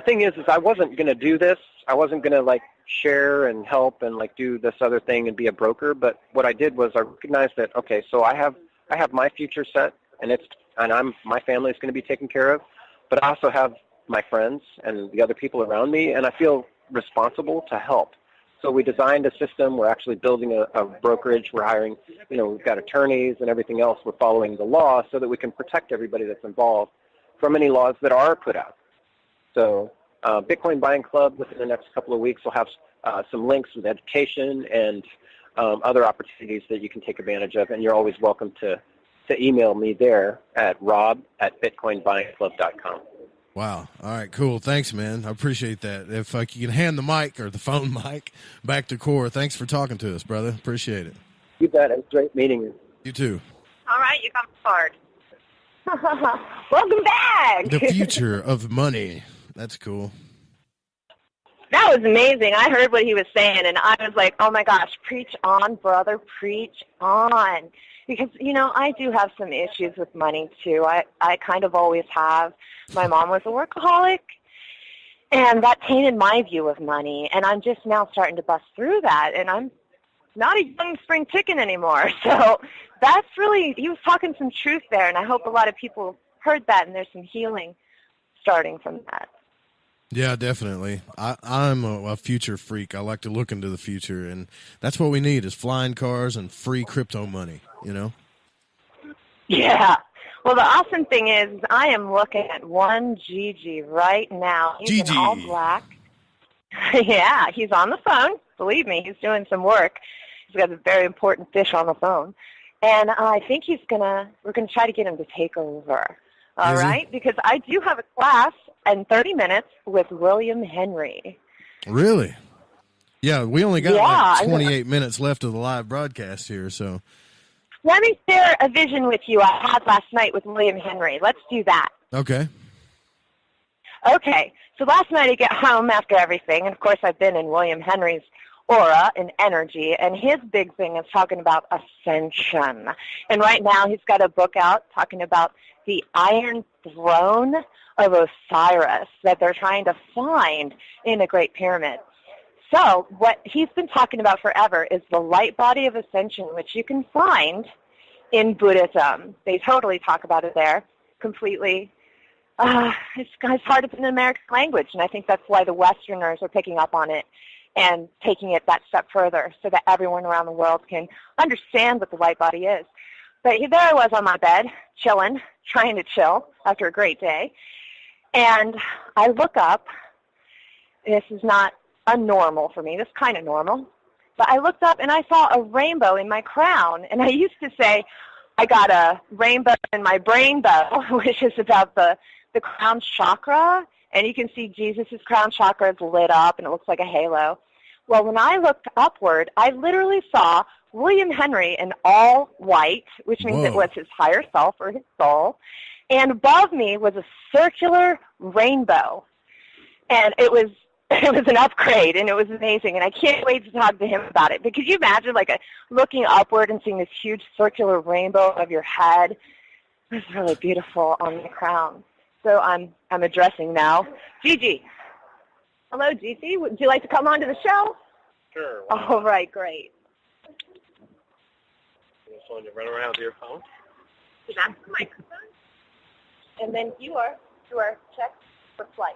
thing is I wasn't going to do this. I wasn't going to share and help and do this other thing and be a broker. But what I did was I recognized that, okay, so I have my future set, and my family's going to be taken care of. but I also have my friends and the other people around me, and I feel responsible to help. So we designed a system. We're actually building a brokerage. We're hiring, we've got attorneys and everything else. We're following the law so that we can protect everybody that's involved from any laws that are put out. So Bitcoin Buying Club, within the next couple of weeks, will have some links with education and other opportunities that you can take advantage of. And you're always welcome to email me there at rob@bitcoinbuyingclub.com. Wow. All right, cool. Thanks, man. I appreciate that. If you can hand the mic or the phone mic back to Core, thanks for talking to us, brother. Appreciate it. You bet. It was great meeting you. You too. All right, you come forward. Welcome back. The future of money. That's cool. That was amazing. I heard what he was saying, and I was like, oh, my gosh, preach on, brother, preach on. Because, I do have some issues with money, too. I kind of always have. My mom was a workaholic, and that tainted my view of money. And I'm just now starting to bust through that, and I'm not a young spring chicken anymore. So that's really, he was talking some truth there, and I hope a lot of people heard that, and there's some healing starting from that. Yeah, definitely. I'm a future freak. I like to look into the future, and that's what we need is flying cars and free crypto money, Yeah. Well, the awesome thing is I am looking at one G.G. right now. He's G.G. in all black. Yeah, he's on the phone. Believe me, he's doing some work. He's got a very important fish on the phone. And I think we're going to try to get him to take over. All right? Because I do have a class in 30 minutes with William Henry. Really? Yeah, we only got 28 minutes left of the live broadcast here, so. Let me share a vision with you I had last night with William Henry. Let's do that. Okay. Okay. So last night I get home after everything, and of course I've been in William Henry's aura and energy, and his big thing is talking about ascension. And right now he's got a book out talking about the Iron Throne of Osiris that they're trying to find in the Great Pyramid. So what he's been talking about forever is the light body of ascension, which you can find in Buddhism. They totally talk about it there completely. It's hard to put in American language, and I think that's why the Westerners are picking up on it and taking it that step further so that everyone around the world can understand what the light body is. But there I was on my bed, chilling, trying to chill after a great day, and I look up. This is not unnormal for me. This is kind of normal. But I looked up and I saw a rainbow in my crown. And I used to say I got a rainbow in my brainbow, which is about the crown chakra. And you can see Jesus' crown chakra is lit up and it looks like a halo. Well, when I looked upward, I literally saw William Henry in all white, which means it was his higher self or his soul. And above me was a circular rainbow. And it was an upgrade, and it was amazing, and I can't wait to talk to him about it. But could you imagine, looking upward and seeing this huge circular rainbow of your head? It was really beautiful on the crown. So I'm addressing now G.G. Hello, G.G. Would you like to come on to the show? Sure. All right, great. You just want to run around with your phone? So that's the microphone. And then you are checked for flight.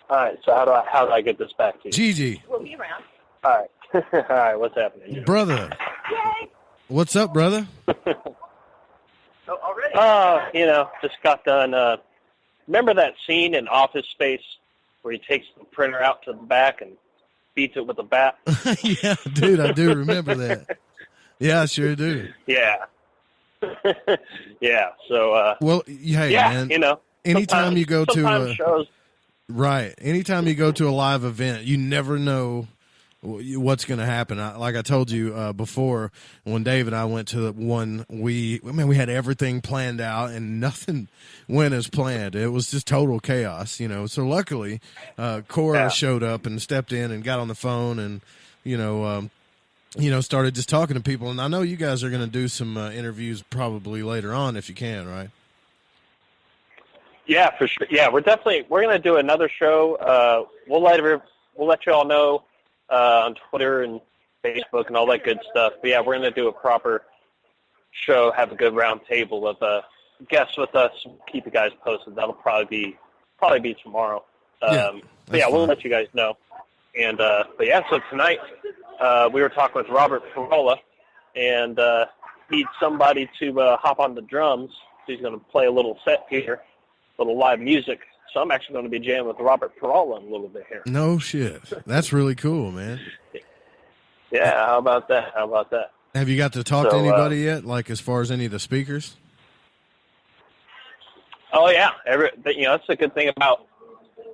All right, so how do I get this back to you? G.G. We'll be around. All right. All right, what's happening? Brother. Yay. What's up, brother? Already? Just got done. Remember that scene in Office Space where he takes the printer out to the back and beats it with a bat? Yeah, dude, I do remember that. Yeah, I sure do. Yeah. Yeah, so... well, hey, man. Anytime you go to shows... Right. Anytime you go to a live event, you never know what's going to happen. Like I told you before, when Dave and I went to one, we had everything planned out and nothing went as planned. It was just total chaos, So luckily, Cora showed up and stepped in and got on the phone and, started just talking to people. And I know you guys are going to do some interviews probably later on if you can, right? Yeah, for sure. Yeah, we're going to do another show. We'll let you all know on Twitter and Facebook and all that good stuff. But yeah, we're going to do a proper show, have a good round table of guests with us, keep you guys posted. That'll probably be probably be tomorrow. But we'll let you guys know. And so tonight we were talking with Robert Parola, and needs somebody to hop on the drums. So he's going to play a little set here, a little live music. So I'm actually going to be jamming with Robert Parola a little bit here. No shit. That's really cool, man. Yeah, how about that? Have you got to talk to anybody yet, like as far as any of the speakers? Oh, yeah. That's the good thing about,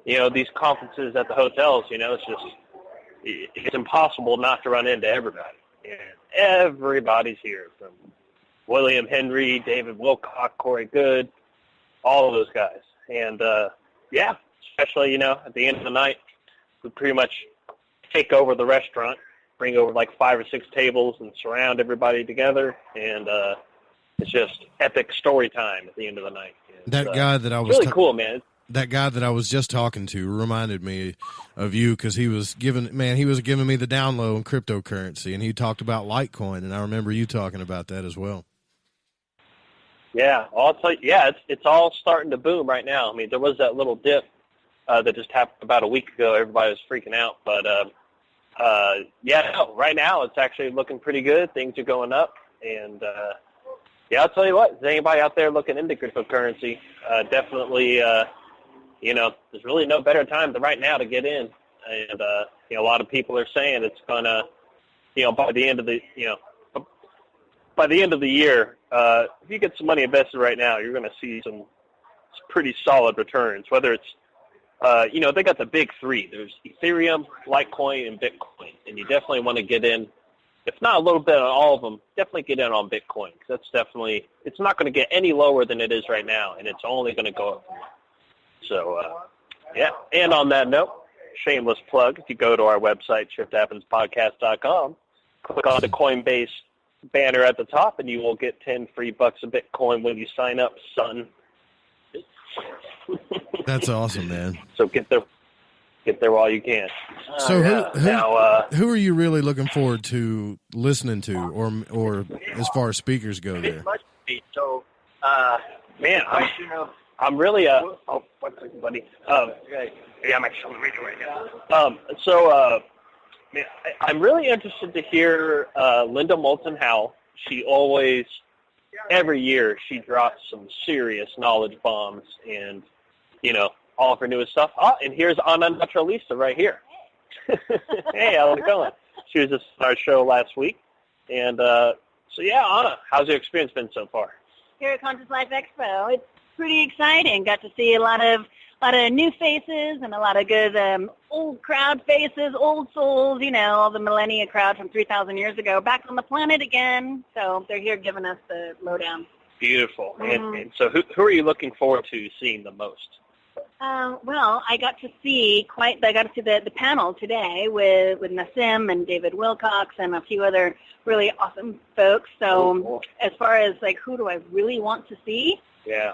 these conferences at the hotels. It's impossible not to run into everybody. And everybody's here, from William Henry, David Wilcock, Corey Good, all of those guys. And, especially, at the end of the night, we pretty much take over the restaurant, bring over like 5 or 6 tables and surround everybody together. And it's just epic story time at the end of the night. That guy that I was really cool, man. That guy that I was just talking to reminded me of you, because he was giving me the down low in cryptocurrency, and he talked about Litecoin, and I remember you talking about that as well. Yeah, I'll tell you, it's all starting to boom right now. I mean, there was that little dip that just happened about a week ago. Everybody was freaking out, but right now it's actually looking pretty good. Things are going up, and I'll tell you what, is anybody out there looking into cryptocurrency, definitely, there's really no better time than right now to get in. And, a lot of people are saying it's going to, by the end of the year, if you get some money invested right now, you're going to see some pretty solid returns, whether it's, they got the big three. There's Ethereum, Litecoin, and Bitcoin. And you definitely want to get in, if not a little bit on all of them, definitely get in on Bitcoin. Because that's definitely, it's not going to get any lower than it is right now, and it's only going to go up. So, and on that note, shameless plug, if you go to our website, ShiftHappensPodcast.com, click on the Coinbase banner at the top, and you will get 10 free bucks of Bitcoin when you sign up, son. That's awesome, man. So get there while you can. So who are you really looking forward to listening to, or as far as speakers go there? So, man, I'm really one second, buddy. I'm actually on the radio right now. Man, I'm really interested to hear Linda Moulton Howe. She always, every year, she drops some serious knowledge bombs and, all of her newest stuff. Oh, and here's Anna Naturalista right here. Hey, how's it going? She was just on our show last week. And Anna, how's your experience been so far? Here at Conscious Life Expo, it's pretty exciting. Got to see a lot of new faces and a lot of good old crowd faces, old souls, all the millennia crowd from 3,000 years ago back on the planet again. So they're here giving us the lowdown. Beautiful. Mm-hmm. And so who are you looking forward to seeing the most? Well, I got to see the panel today with Nassim and David Wilcox and a few other really awesome folks. So as far as who do I really want to see? Yeah.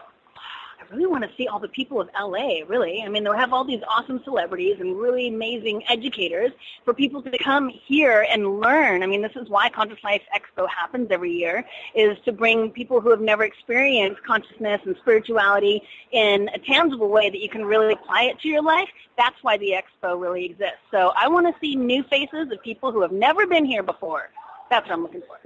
I really want to see all the people of L.A., really. I mean, they'll have all these awesome celebrities and really amazing educators for people to come here and learn. I mean, this is why Conscious Life Expo happens every year, is to bring people who have never experienced consciousness and spirituality in a tangible way that you can really apply it to your life. That's why the Expo really exists. So I want to see new faces of people who have never been here before. That's what I'm looking for.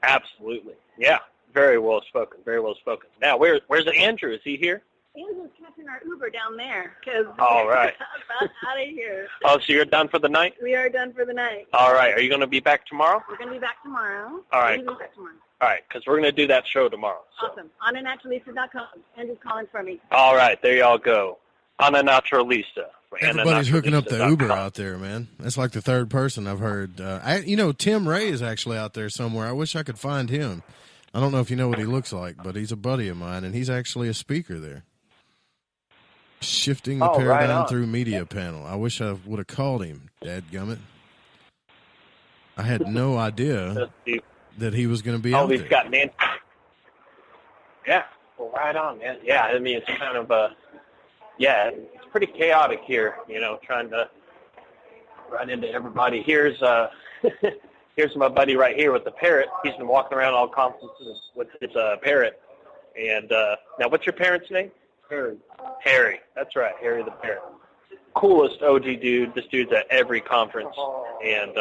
Absolutely. Yeah. Very well spoken. Very well spoken. Now, where's Andrew? Is he here? Andrew's catching our Uber down there because all right. We're about out of here. Oh, so you're done for the night? We are done for the night. All right. Are you going to be back tomorrow? We're going to be back tomorrow. All right. We'll be back tomorrow. All right, because we're going to do that show tomorrow. So. Awesome. AnnaNaturalista.com. Andrew's calling for me. All right. There y'all go. Anna Naturalista. Everybody's hooking up the Uber out there, man. That's like the third person I've heard. Tim Ray is actually out there somewhere. I wish I could find him. I don't know if you know what he looks like, but he's a buddy of mine, and he's actually a speaker there. Shifting the paradigm through media panel. I wish I would have called him, dadgummit. I had no idea that he was going to be out there. Oh, he's got Nancy. Yeah, well, right on, man. Yeah, I mean, it's kind of it's pretty chaotic here, trying to run into everybody. Here's my buddy right here with the parrot. He's been walking around all conferences with his parrot. And now, what's your parrot's name? Harry. That's right, Harry the Bear. Coolest OG dude. This dude's at every conference, and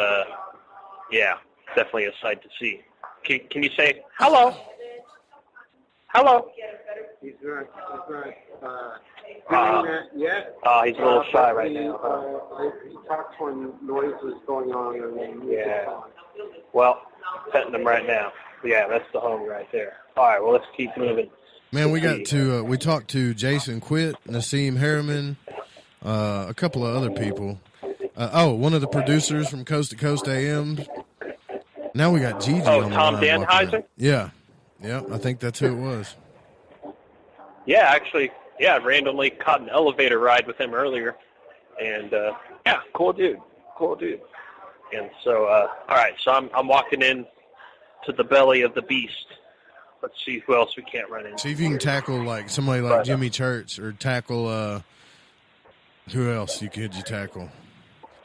yeah, definitely a sight to see. Can you say hello? Hello. He's not doing that yet. He's a little shy right now. He talks when noise is going on. And Yeah. Well, petting him right now. Yeah, that's the home right there. All right, well, let's keep moving. Man, we got to we talked to Jason Quitt, Nassim Harriman, a couple of other people. One of the producers from Coast to Coast AM. Now we got G.G. on the Tom line. Danheiser? Yeah, I think that's who it was. Yeah, actually, I randomly caught an elevator ride with him earlier, and yeah, cool dude. And so, all right, so I'm walking in to the belly of the beast. Let's see who else we can't run into. See if you can tackle like somebody like Jimmy Church, or tackle who else could you tackle?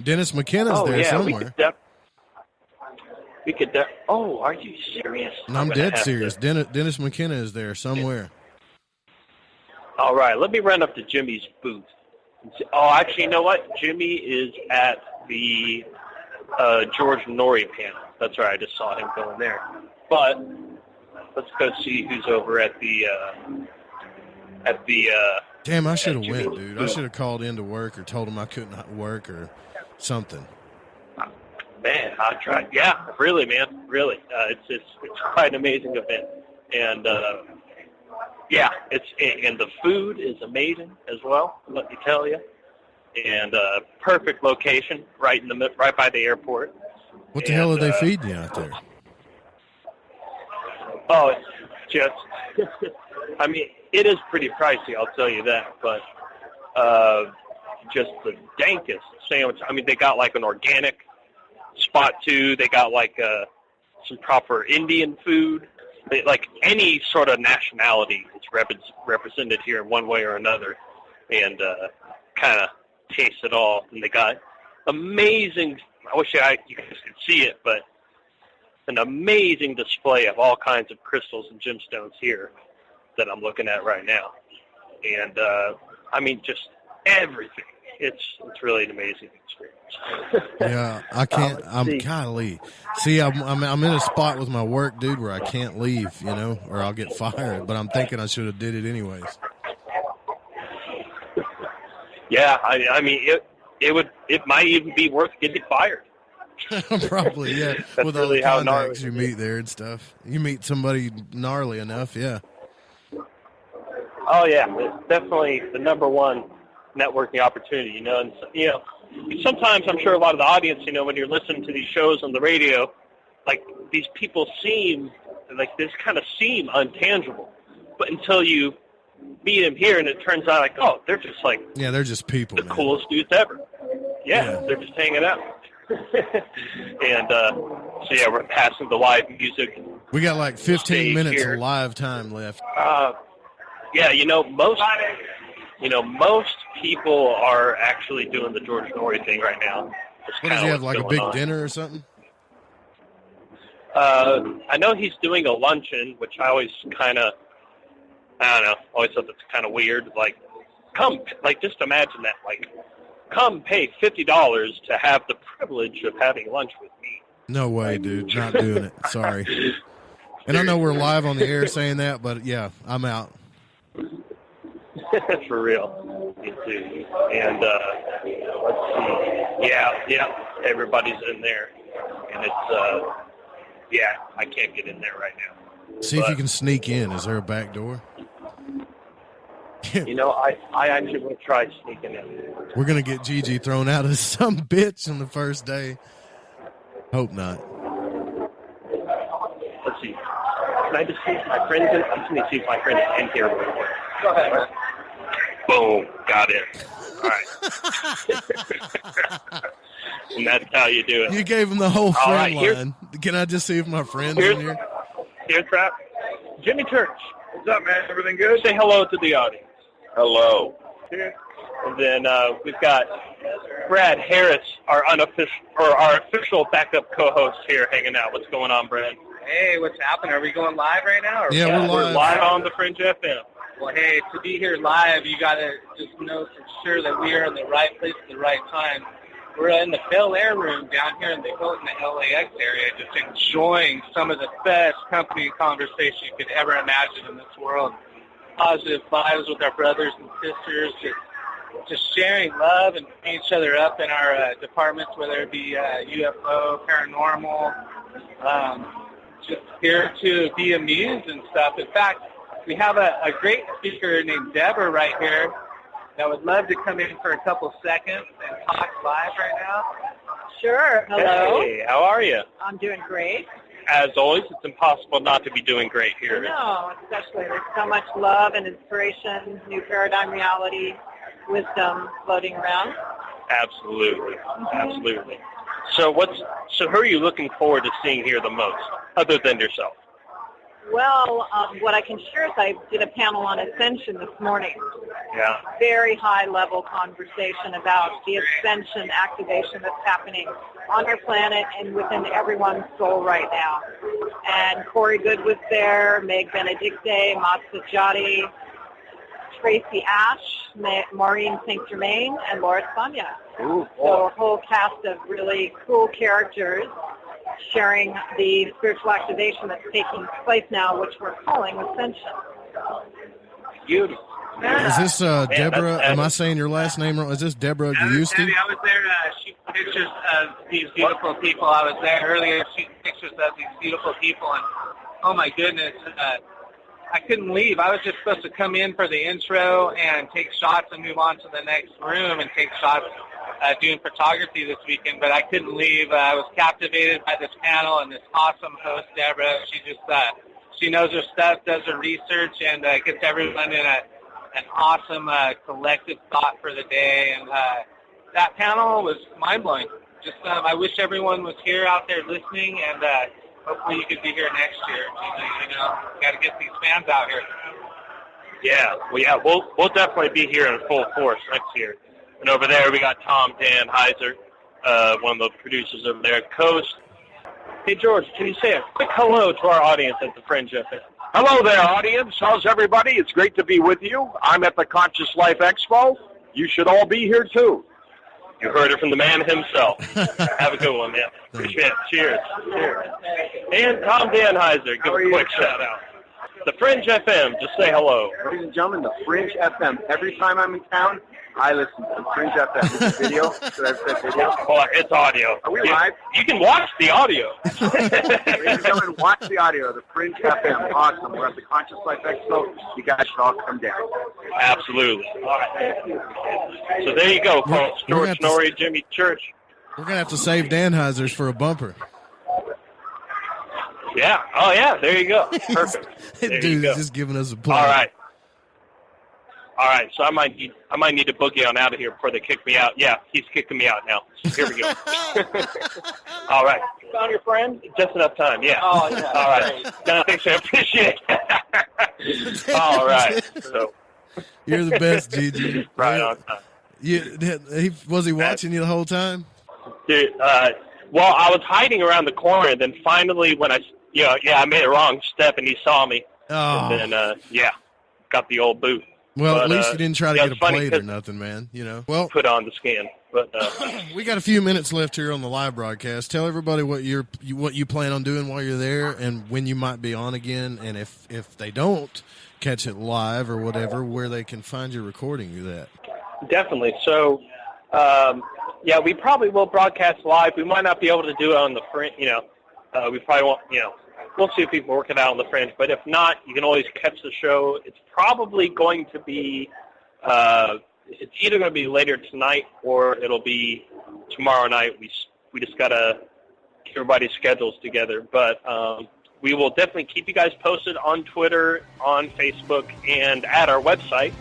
Dennis McKenna's there somewhere. We could. Oh, are you serious? I'm dead serious. Dennis McKenna is there somewhere. All right, let me run up to Jimmy's booth. Oh, actually, you know what? Jimmy is at the George Noory panel. That's right. I just saw him going there. But let's go see who's over at the. Damn, I should have went, dude. I should have called into work or told him I couldn't work or something. Man, I tried. Yeah, really, man, really. It's quite an amazing event, and yeah, and the food is amazing as well. Let me tell you, and perfect location, right by the airport. What the hell are they feeding you out there? Oh, it's just, I mean, it is pretty pricey, I'll tell you that, but just the dankest sandwich. I mean, they got like an organic spot too. They got like some proper Indian food. Like any sort of nationality is represented here in one way or another, and kind of taste it all. And they got amazing. I wish you guys could see it, but an amazing display of all kinds of crystals and gemstones here that I'm looking at right now. And I mean, just everything. It's really an amazing experience. Yeah, I can't. Golly. See, I'm in a spot with my work, dude, where I can't leave, or I'll get fired. But I'm thinking I should have did it anyways. Yeah, I mean, it might even be worth getting fired. Probably, yeah. That's with really all how the contacts gnarly you meet there and stuff. You meet somebody gnarly enough, yeah. Oh yeah, it's definitely the number one networking opportunity, and sometimes I'm sure a lot of the audience, when you're listening to these shows on the radio, like these people seem like this kind of seem untangible, but until you meet them here, and it turns out like, oh, they're just like, yeah, they're just people, the coolest dudes ever. Yeah, they're just hanging out. And so yeah, we're passing the live music. We got like 15 minutes of live time left. Yeah, most people are actually doing the George Noory thing right now. What does he have, like a big dinner or something? I know he's doing a luncheon, which I always kind of, I don't know, always thought that's kind of weird. Like, just imagine that. Like, come pay $50 to have the privilege of having lunch with me. No way, dude. Not doing it. Sorry. And I know we're live on the air saying that, but yeah, I'm out. For real. Me too. And let's see. Yeah, everybody's in there. And it's, yeah, I can't get in there right now. See if you can sneak in. Is there a back door? I actually will try sneaking in. We're going to get G.G. thrown out as some bitch on the first day. Hope not. Let's see. Can I just see if my friend's in? I'm just going to see if my friend's in here real quick. Go ahead. Boom. Got it. All right. And that's how you do it. You gave him the whole friend right, line. Can I just see if my friend's in here? Here's Trap. Jimmy Church. What's up, man? Everything good? Say hello to the audience. Hello. And then we've got Brad Harris, our official backup co-host here, hanging out. What's going on, Brad? Hey, what's happening? Are we going live right now? Yeah, we're live on the Fringe FM. Well, hey, to be here live, you got to just know for sure that we are in the right place at the right time. We're in the Bel Air room down here in the Hilton LAX area, just enjoying some of the best company and conversation you could ever imagine in this world. Positive vibes with our brothers and sisters, just sharing love and picking each other up in our departments, whether it be UFO, paranormal, just here to be amused and stuff. In fact, we have a great speaker named Deborah right here that would love to come in for a couple seconds and talk live right now. Sure. Hello. Hey, how are you? I'm doing great. As always, it's impossible not to be doing great here. No, especially there's so much love and inspiration, new paradigm reality, wisdom floating around. Absolutely. Absolutely. So who are you looking forward to seeing here the most, other than yourself? Well, what I can share is I did a panel on ascension this morning. Yeah. Very high-level conversation about the ascension activation that's happening on our planet and within everyone's soul right now. And Corey Good was there, Meg Benedicte, Matza Jati, Tracy Ash, Maureen St. Germain, and Laura Spagna. Ooh, so a whole cast of really cool characters sharing the spiritual activation that's taking place now, which we're calling ascension. Beautiful. Is this Deborah? Am I saying your last name wrong? Is this Deborah Giusti? Debbie, I was there shooting pictures of these beautiful people. I was there earlier shooting pictures of these beautiful people, and oh my goodness, I couldn't leave. I was just supposed to come in for the intro and take shots and move on to the next room and take shots doing photography this weekend, but I couldn't leave. I was captivated by this panel and this awesome host, Deborah. She just she knows her stuff, does her research, and gets everyone in an awesome collective thought for the day. And that panel was mind-blowing. Just I wish everyone was here out there listening, and hopefully you could be here next year. You know, got to get these fans out here. Yeah, we'll definitely be here in full force next year. And over there we got Tom Danheiser, one of the producers over there at Coast. Hey George, can you say a quick hello to our audience at the Fringe FM? Hello there, audience. How's everybody? It's great to be with you. I'm at the Conscious Life Expo. You should all be here, too. You heard it from the man himself. Have a good one, man. Appreciate it. Cheers. Cheers. And Tom Danheiser, give a quick shout-out. The Fringe FM, just say hello. Ladies and gentlemen, the Fringe FM. Every time I'm in town, I listen to the Fringe FM. Is it video? Should I have said video? Oh, it's audio. Are we live? You can watch the audio. Ladies and gentlemen, watch the audio. The Fringe FM. Awesome. We're at the Conscious Life Expo. You guys should all come down. Absolutely. All right. So there you go, folks. George Noory, Jimmy Church. We're going to have to save Danheiser's for a bumper. Yeah. Oh, yeah. There you go. Perfect. Dude's just giving us a plug. All right. So I might need to boogie on out of here before they kick me out. Yeah, he's kicking me out now. Here we go. All right. Found your friend? Just enough time. Yeah. Oh, yeah. All right. No, thanks. I appreciate it. All right. So you're the best, G.G. Right on time. Was he watching you the whole time? Dude, well, I was hiding around the corner, and then finally when I made a wrong step, and he saw me. Oh. And then, got the old boot. Well, at least you didn't try to get a plate or nothing, man. You know, well, put on the scan. But we got a few minutes left here on the live broadcast. Tell everybody what you plan on doing while you're there, and when you might be on again. And if they don't catch it live or whatever, where they can find your recording of that. Definitely. So, we probably will broadcast live. We might not be able to do it on the Fringe. We probably won't. We'll see if people work it out on the Fringe. But if not, you can always catch the show. It's probably going to be. It's either going to be later tonight or it'll be tomorrow night. We just got to get everybody's schedules together. But we will definitely keep you guys posted on Twitter, on Facebook, and at our website,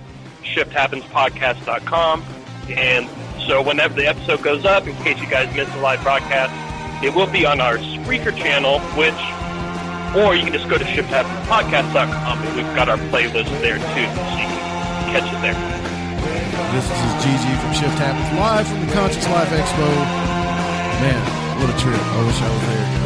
shifthappenspodcast.com. And so whenever the episode goes up, in case you guys missed the live broadcast, it will be on our Spreaker channel, or you can just go to shifthappenspodcast.com, and we've got our playlist there, too, so you can catch it there. This is G.G. from Shift Happens, live from the Conscious Life Expo. Man, what a trip. I wish I was there.